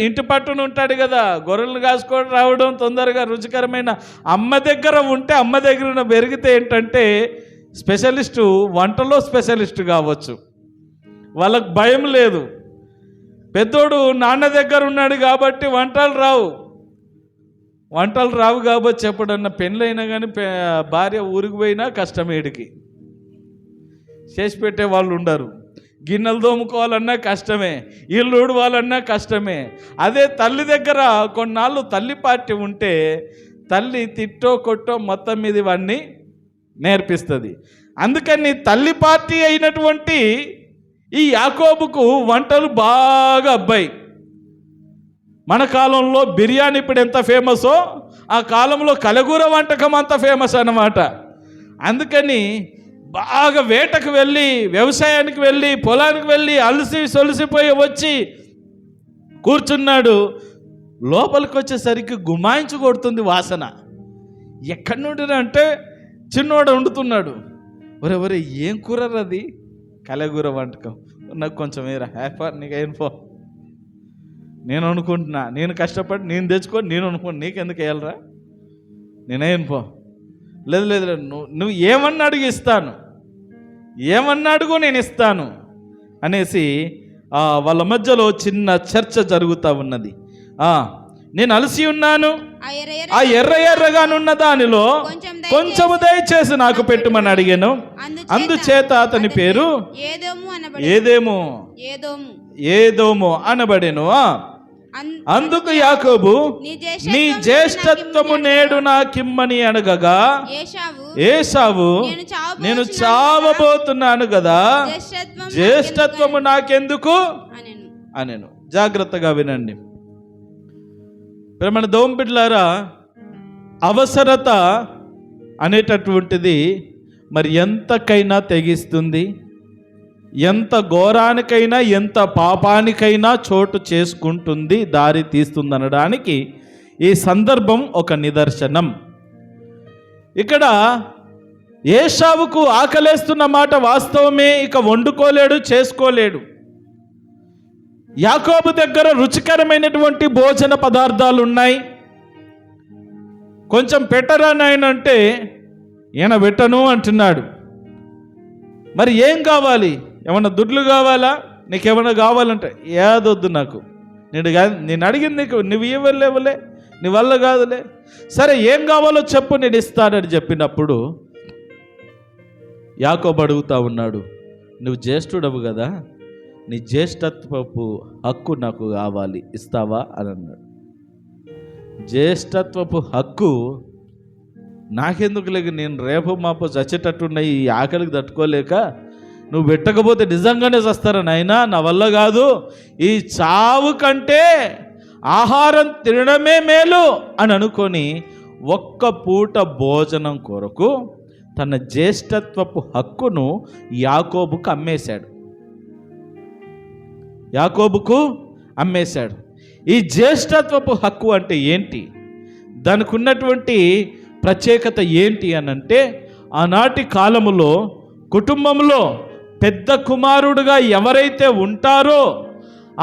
ఇంటి పట్టున ఉంటాడు కదా, గొర్రెలను కాసుకోవడం రావడం తొందరగా రుచికరమైన అమ్మ దగ్గర ఉంటే, అమ్మ దగ్గర పెరిగితే ఏంటంటే వంటలో స్పెషలిస్టు కావచ్చు. వాళ్ళకు భయం లేదు. పెద్దోడు నాన్న దగ్గర ఉన్నాడు కాబట్టి వంటలు రావు కాబట్టి ఎప్పుడన్నా పెళ్ళైనా కానీ భార్య ఊరికి పోయినా కష్టమేడికి చేసి పెట్టే వాళ్ళు ఉండరు. గిన్నెలు తోముకోవాలన్నా కష్టమే, ఇల్లు ఊడవాలన్నా కష్టమే. అదే తల్లి దగ్గర కొన్నాళ్ళు తల్లి పార్టీ ఉంటే తల్లి తిట్టో కొట్టో మొత్తం మీద ఇవన్నీ నేర్పిస్తుంది. అందుకని తల్లి పార్టీ అయినటువంటి ఈ యాకోబుకు వంటలు బాగా అబ్బాయి. మన కాలంలో బిర్యానీ ఇప్పుడు ఎంత ఫేమసో ఆ కాలంలో కలగూర వంటకం అంత ఫేమస్ అన్నమాట. అందుకని బాగా వేటకు వెళ్ళి, వ్యవసాయానికి వెళ్ళి, పొలానికి వెళ్ళి అలసి సొలిసిపోయి వచ్చి కూర్చున్నాడు. లోపలికి వచ్చేసరికి గుమాయించి కొడుతుంది వాసన. ఎక్కడి నుండి అంటే చిన్నోడు వండుతున్నాడు. ఒరే ఏం కూర అది? కలగూర వంటకం, నాకు కొంచెం ఏరా హ్యాపీ, నీకు ఏం పో, నేను అనుకుంటున్నా, నేను కష్టపడి నేను తెచ్చుకొని నేను అనుకుంటున్నా, నీకెందుకు వేయాలరా, నేనేం పో. లేదు నువ్వు ఏమన్నా అడుగు ఇస్తాను, ఏమన్నా అడుగు నేను ఇస్తాను అనేసి వాళ్ళ మధ్యలో చిన్న చర్చ జరుగుతూ ఉన్నది. నేను అలసి ఉన్నాను, ఆ ఎర్రగానున్న దానిలో కొంచెము దయచేసి నాకు పెట్టుమని అడిగాను. అందుచేత అతని పేరు ఏదోము అనబడెను. అందుకు యాకోబు, నీ జ్యేష్ఠత్వము నేడు నాకిమ్మని అనగగా ఏశావు, నేను చావబోతున్నాను కదా, జ్యేష్ఠత్వము నాకెందుకు అనెను. జాగ్రత్తగా వినండి ప్రేమన దోంబిడ్లారా, అవసరత అనేటటువంటిది మరి ఎంతకైనా తెగిస్తుంది, ఎంత ఘోరానికైనా ఎంత పాపానికైనా చోటు చేసుకుంటుంది, దారి తీస్తుంది అనడానికి ఈ సందర్భం ఒక నిదర్శనం. ఇక్కడ ఏశావుకు ఆకలేస్తున్న మాట వాస్తవమే, ఇక వండుకోలేడు, చేసుకోలేడు. యాకోబు దగ్గర రుచికరమైనటువంటి భోజన పదార్థాలు ఉన్నాయి, కొంచెం పెట్టరా నాయన అంటే ఈయన పెట్టను అంటున్నాడు. మరి ఏం కావాలి? ఏమన్నా దుడ్లు కావాలా? నీకేమన్నా కావాలంటే ఏదొద్దు నాకు, నేను అడిగింది నీకు, నువ్వు ఇవ్వలేవులే, నీ వల్ల కాదులే, సరే ఏం కావాలో చెప్పు నేను ఇస్తానని చెప్పినప్పుడు యాకోబు అడుగుతా ఉన్నాడు, నువ్వు జ్యేష్ఠుడవు కదా, నీ జ్యేష్ఠత్వపు హక్కు నాకు కావాలి, ఇస్తావా అని అన్నాడు. జ్యేష్ఠత్వపు హక్కు నాకెందుకు లేక, నేను రేపు మాపు చచ్చేటట్టున్నాయి, ఈ ఆకలికి తట్టుకోలేక, నువ్వు పెట్టకపోతే నిజంగానే చస్తారా నాయనా, నా వల్ల కాదు, ఈ చావు కంటే ఆహారం తినడమే మేలు అని అనుకొని ఒక్క పూట భోజనం కొరకు తన జ్యేష్ఠత్వపు హక్కును యాకోబుకు అమ్మేశాడు. ఈ జ్యేష్ఠత్వపు హక్కు అంటే ఏంటి, దానికి ఉన్నటువంటి ప్రత్యేకత ఏంటి అని అంటే, ఆనాటి కాలములో కుటుంబంలో పెద్ద కుమారుడుగా ఎవరైతే ఉంటారో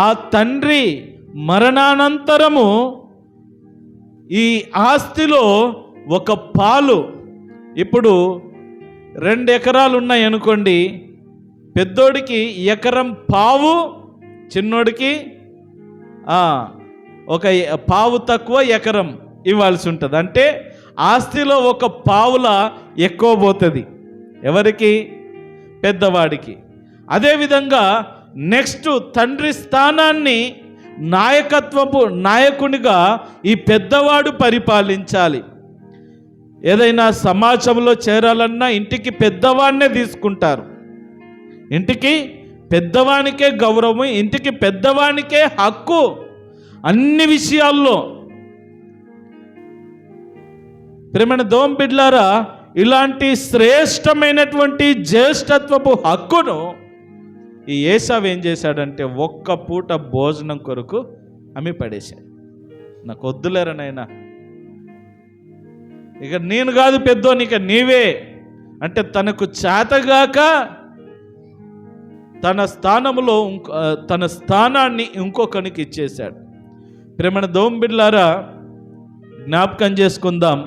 ఆ తండ్రి మరణానంతరము ఈ ఆస్తిలో ఒక పాలు, ఇప్పుడు 2 ఎకరాలు ఉన్నాయి అనుకోండి, పెద్దోడికి 1.5 ఎకరం, చిన్నోడికి 1 పావు తక్కువ 1 ఎకరం ఇవ్వాల్సి ఉంటుంది. అంటే ఆస్తిలో 1 పావుల ఎక్కువ పోతుంది ఎవరికి? పెద్దవాడికి. అదేవిధంగా నెక్స్ట్ తండ్రి స్థానాన్ని నాయకునిగా ఈ పెద్దవాడు పరిపాలించాలి. ఏదైనా సమాజంలో చేరాలన్నా ఇంటికి పెద్దవాడినే తీసుకుంటారు, ఇంటికి పెద్దవానికే గౌరవం, ఇంటికి పెద్దవానికే హక్కు అన్ని విషయాల్లో. ప్రేమన దోంబిడ్లారా, ఇలాంటి శ్రేష్టమైనటువంటి జ్యేష్ఠత్వపు హక్కును ఈ ఏశావు ఏం చేశాడంటే 1 పూట భోజనం కొరకు అమ్మి పడేశాడు. నాకు వద్దులేరా నాయనా, ఇక నేను కాదు పెద్దోని, ఇక నీవే అంటే తనకు చేతగాక తన స్థానాన్ని ఇంకొకరికి ఇచ్చేశాడు. ప్రేమన దోంబిడ్లారా, జ్ఞాపకం చేసుకుందాం,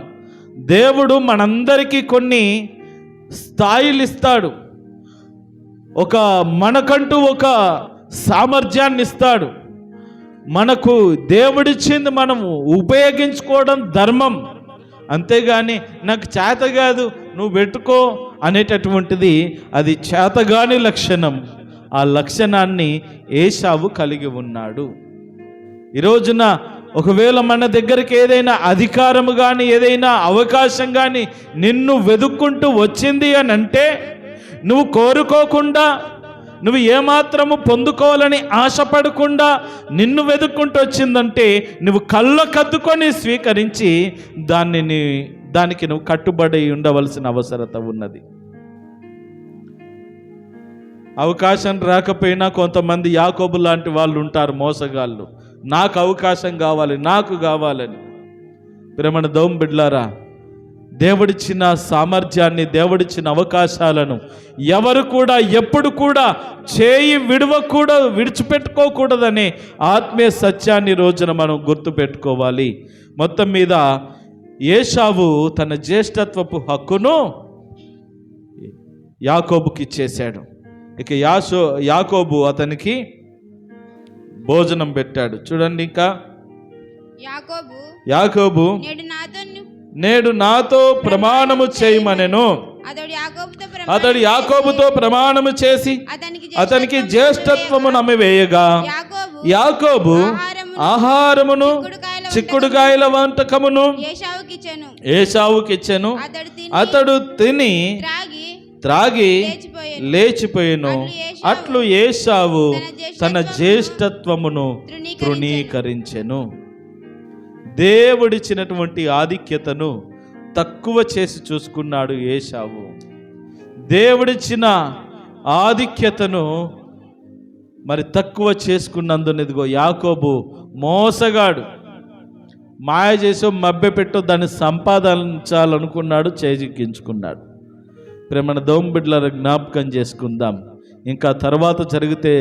దేవుడు మనందరికీ కొన్ని స్థాయిలు ఇస్తాడు, మనకంటూ ఒక సామర్థ్యాన్ని ఇస్తాడు. మనకు దేవుడిచ్చింది మనము ఉపయోగించుకోవడం ధర్మం, అంతేగాని నాకు చేత కాదు నువ్వు పెట్టుకో అనేటటువంటిది అది చేతగాని లక్షణం. ఆ లక్షణాన్ని ఏశావు కలిగి ఉన్నాడు. ఈ రోజున ఒకవేళ మన దగ్గరికి ఏదైనా అధికారము కానీ ఏదైనా అవకాశం కానీ నిన్ను వెతుక్కుంటూ వచ్చింది అని అంటే, నువ్వు కోరుకోకుండా, నువ్వు ఏమాత్రము పొందుకోవాలని ఆశపడకుండా నిన్ను వెతుక్కుంటూ వచ్చిందంటే, నువ్వు కళ్ళకద్దుకొని స్వీకరించి దానికి నువ్వు కట్టుబడి ఉండవలసిన అవసరత ఉన్నది. అవకాశం రాకపోయినా కొంతమంది యాకోబు లాంటి వాళ్ళు ఉంటారు, మోసగాళ్ళు. నాకు అవకాశం కావాలి, నాకు కావాలని. ప్రేమన దౌం బిడ్లారా, దేవుడిచ్చిన సామర్థ్యాన్ని, దేవుడిచ్చిన అవకాశాలను ఎవరు కూడా ఎప్పుడు కూడా చేయి విడిచిపెట్టుకోకూడదనే ఆత్మీయ సత్యాన్ని రోజున మనం గుర్తుపెట్టుకోవాలి. మొత్తం మీద ఏశావు తన జ్యేష్ఠత్వపు హక్కును యాకోబుకి ఇచ్చేశాడు. ఇక యాకోబు అతనికి భోజనం పెట్టాడు. చూడండి, ఇంకా యాకోబు నేడు నాతో ప్రమాణము చేయమనెను. అతడు యాకోబుతో ప్రమాణము చేసి అతనికి జ్యేష్ఠత్వము నమ్మివేయగా యాకోబు ఆహారమును చిక్కుడుకాయల వంటకమును ఏశావుకిచ్చెను. అతడు తిని త్రాగి లేచిపోయెను. అట్లు ఏశావు తన జ్యేష్ఠత్వమును తృణీకరించెను. దేవుడిచ్చినటువంటి ఆధిక్యతను తక్కువ చేసి చూసుకున్నాడు ఏశావు. దేవుడిచ్చిన ఆధిక్యతను మరి తక్కువ చేసుకున్నందున ఇదిగో యాకోబు మోసగాడు, మాయ చేసో మభ్యపెట్టో దాన్ని సంపాదించాలనుకున్నాడు, చేజిక్కించుకున్నాడు. ప్రేమన దౌం బిడ్డల జ్ఞాపకం చేసుకుందాం. ఇంకా తర్వాత జరిగితే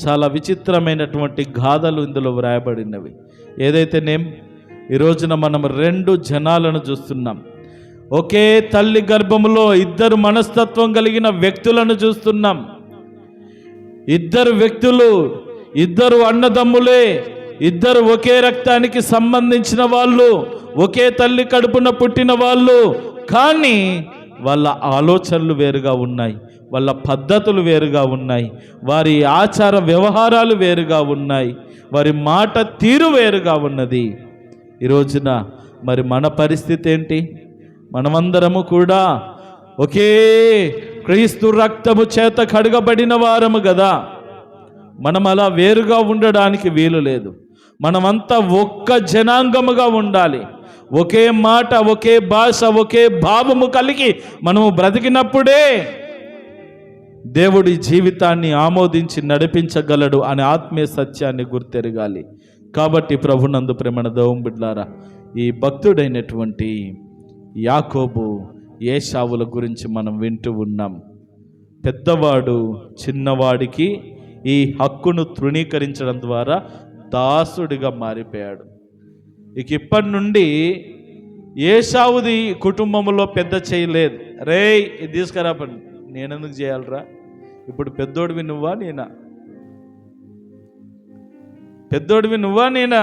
చాలా విచిత్రమైనటువంటి గాథలు ఇందులో వ్రాయబడినవి. ఏదైతేనేం ఈ రోజున మనం 2 జనాలను చూస్తున్నాం. ఒకే తల్లి గర్భములో 2 మనస్తత్వం కలిగిన వ్యక్తులను చూస్తున్నాం. 2 వ్యక్తులు, 2 అన్నదమ్ములే, 2 ఒకే రక్తానికి సంబంధించిన వాళ్ళు, ఒకే తల్లి కడుపున పుట్టిన వాళ్ళు. కానీ వాళ్ళ ఆలోచనలు వేరుగా ఉన్నాయి, వాళ్ళ పద్ధతులు వేరుగా ఉన్నాయి, వారి ఆచార వ్యవహారాలు వేరుగా ఉన్నాయి, వారి మాట తీరు వేరుగా ఉన్నది. ఈ రోజున మరి మన పరిస్థితి ఏంటి? మనమందరము కూడా ఒకే క్రీస్తు రక్తము చేత కడగబడిన వారము కదా. మనం అలా వేరుగా ఉండడానికి వీలు లేదు. మనమంతా ఒక్క జనాంగముగా ఉండాలి. ఒకే మాట, ఒకే భాష, ఒకే భావము కలిగి మనము బ్రతికినప్పుడే దేవుడి జీవితాన్ని ఆమోదించి నడిపించగలడు అనే ఆత్మీయ సత్యాన్ని గుర్తెరగాలి. కాబట్టి ప్రభునందు ప్రేమన దౌం బిడ్లారా, ఈ భక్తుడైనటువంటి యాకోబు ఏశావుల గురించి మనం వింటూ ఉన్నాం. పెద్దవాడు చిన్నవాడికి ఈ హక్కును తృణీకరించడం ద్వారా దాసుడిగా మారిపోయాడు. ఇక ఇప్పటి నుండి ఏశావుది కుటుంబంలో పెద్ద చేయలేదు. రే ఇది తీసుకురా, నేనెందుకు చేయాలరా? ఇప్పుడు పెద్దోడివి నువ్వా నేనా? పెద్దోడివి నువ్వా నేనా?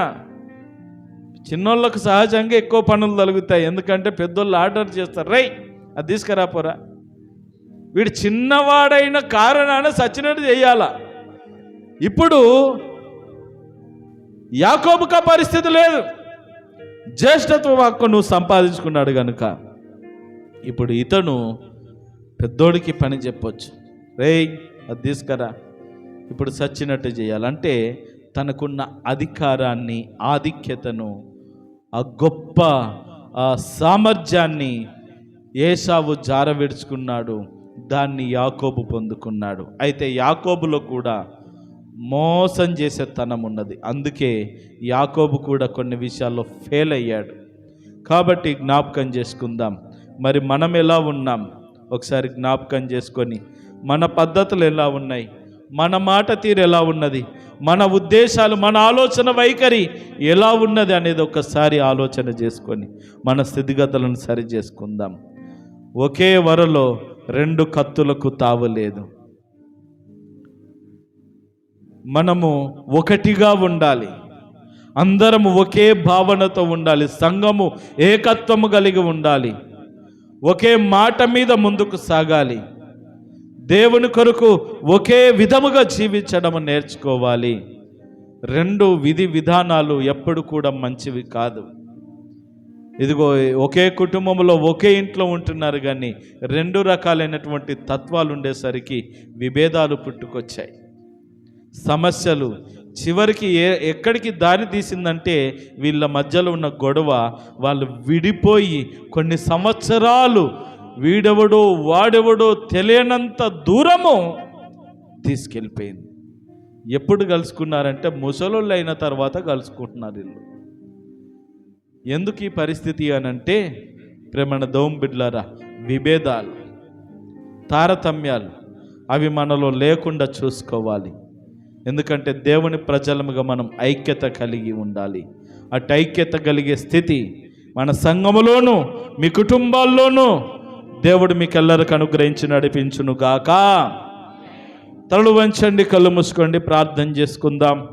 చిన్నోళ్ళకు సహజంగా ఎక్కువ పనులు తలుగుతాయి. ఎందుకంటే పెద్దోళ్ళు ఆర్డర్ చేస్తారు, రై అది తీసుకురాపోరా. వీడు చిన్నవాడైన కారణాన సచ్చినట్టు చేయాలా. ఇప్పుడు యాకోబుకు పరిస్థితి లేదు. జ్యేష్ఠత్వ హక్కు నువ్వు సంపాదించుకున్నాడు కనుక ఇప్పుడు ఇతను పెద్దోడికి పని చెప్పొచ్చు, రేయ్ అది తీసుకురా, ఇప్పుడు సచ్చినట్టు చేయాలంటే తనకున్న అధికారాన్ని, ఆధిక్యతను, ఆ గొప్ప సామర్థ్యాన్ని ఏశావు జారవిడుచుకున్నాడు. దాన్ని యాకోబు పొందుకున్నాడు. అయితే యాకోబులో కూడా మోసం చేసే తనం ఉన్నది. అందుకే యాకోబు కూడా కొన్ని విషయాల్లో ఫెయిల్ అయ్యాడు. కాబట్టి జ్ఞాపకం చేసుకుందాం. మరి మనం ఎలా ఉన్నాం ఒకసారి జ్ఞాపకం చేసుకొని, మన పద్ధతులు ఎలా ఉన్నాయి, మన మాట తీరు ఎలా ఉన్నది, మన ఉద్దేశాలు, మన ఆలోచన వైఖరి ఎలా ఉన్నది అనేది ఒకసారి ఆలోచన చేసుకొని మన స్థితిగతులను సరి చేసుకుందాం. ఒకే వరలో 2 కత్తులకు తావులేదు. మనము ఒకటిగా ఉండాలి. అందరము ఒకే భావనతో ఉండాలి. సంఘము ఏకత్వము కలిగి ఉండాలి. ఒకే మాట మీద ముందుకు సాగాలి. దేవుని కొరకు ఒకే విధముగా జీవించడం నేర్చుకోవాలి. 2 విధి విధానాలు ఎప్పుడు కూడా మంచివి కాదు. ఇదిగో ఒకే కుటుంబంలో ఒకే ఇంట్లో ఉంటున్నారు, కానీ 2 రకాలైనటువంటి తత్వాలు ఉండేసరికి విభేదాలు పుట్టుకొచ్చాయి. సమస్యలు చివరికి ఎక్కడికి దారి తీసిందంటే వీళ్ళ మధ్యలో ఉన్న గొడవ వాళ్ళు విడిపోయి కొన్ని సంవత్సరాలు వీడెవడో వాడెవడో తెలియనంత దూరము తీసుకెళ్ళిపోయింది. ఎప్పుడు కలుసుకున్నారంటే ముసలోళ్ళు అయిన తర్వాత కలుసుకుంటున్నారు వీళ్ళు. ఎందుకు ఈ పరిస్థితి అనంటే ప్రేమణ దోమ్ బిడ్లారా, విభేదాలు, తారతమ్యాలు అవి మనలో లేకుండా చూసుకోవాలి. ఎందుకంటే దేవుని ప్రజలముగా మనం ఐక్యత కలిగి ఉండాలి. అటు ఐక్యత కలిగే స్థితి మన సంఘములోను మీ కుటుంబాల్లోనూ దేవుడు మీకెల్లరికి అనుగ్రహించి నడిపించును గాక. తలలు వంచండి, కళ్ళు మూసుకోండి, ప్రార్థన చేసుకుందాం.